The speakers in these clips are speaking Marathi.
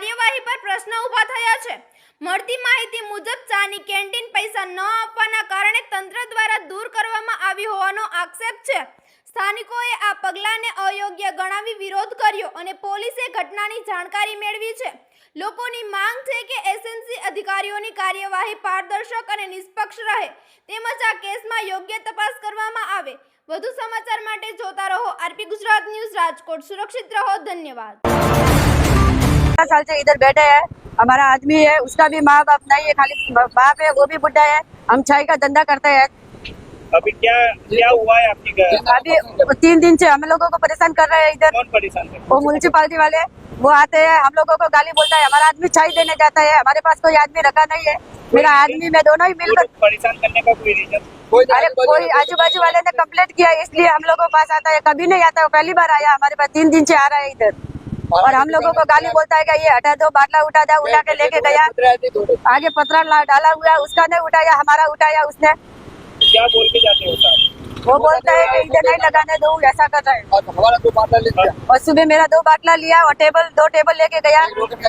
કાર્યવાહી પર પ્રશ્ન ઊભા થયા છે। મળતી માહિતી મુજબ ચાની કેન્ટીન પૈસા ન આપવાના કારણે તંત્ર દ્વારા દૂર કરવામાં આવી હોવાનો આક્ષેપ છે। સ્થાનિકોએ આ પગલાંને અયોગ્ય ગણાવી વિરોધ કર્યો અને પોલીસે ઘટનાની જાણકારી મેળવી છે। લોકોની માંગ છે કે એસએનસી અધિકારીઓની કાર્યવાહી પારદર્શક અને નિષ્પક્ષ રહે તેમજ આ કેસમાં યોગ્ય તપાસ કરવામાં આવે। વધુ સમાચાર માટે જોતા રહો આરપી ગુજરાત ન્યૂઝ રાજકોट। सुरक्षित रहो, धन्यवाद। साल से इधर बैठे हैं, हमारा आदमी है, उसका भी माँ बाप नहीं है, खाली बाप है, वो भी बुढ़ा है। हम चाय का धंधा करते हैं। अभी क्या हुआ है आपकी घर? अभी 3 दिन से हम लोगों को परेशान कर रहे हैं। इधर कौन परेशान है? वो म्यूनसिपालिटी वाले वो आते हैं, हम लोगों को गाली बोलता है। हमारा आदमी चाय देने जाता है, हमारे पास कोई आदमी रखा नहीं है। मेरा आदमी में दोनों ही मिलकर परेशान करने का कोई रीजन? अरे कोई आजू बाजू वाले ने कंप्लेंट किया इसलिए हम लोगों के पास आता है। कभी नहीं आता है, पहली बार आया हमारे पास। 3 दिन से आ रहा है इधर और हम लोगों को गाली बोलता है कि ये हटा दो, बाटला उठा के लेके गया। आगे पत्थर डाला हुआ है, उसका नहीं उठाया, हमारा उठाया उसने। क्या बोल के जाते हो साहब? वो बोलता है कि इधर नहीं लगाने दो, ऐसा कर रहे हैं। हमारा 2 बाटला ले गया और सुबह मेरा 2 बाटला लिया और 2 टेबल लेके गया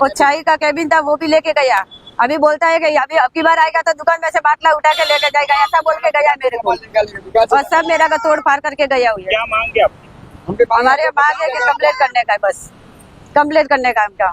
और चाय का केबिन था वो भी लेके गया। अभी बोलता है कि अभी अब की बार आएगा तो दुकान में से बाटला उठा के लेके जाएगा, ऐसा बोल के गया मेरे को। और सब मेरा का तोड़ फाड़ करके गया हुआ है। क्या मांगे आपकी? हमारे मांग है कि कंप्लेंट करने का, बस कंप्लेंट करने का। हम क्या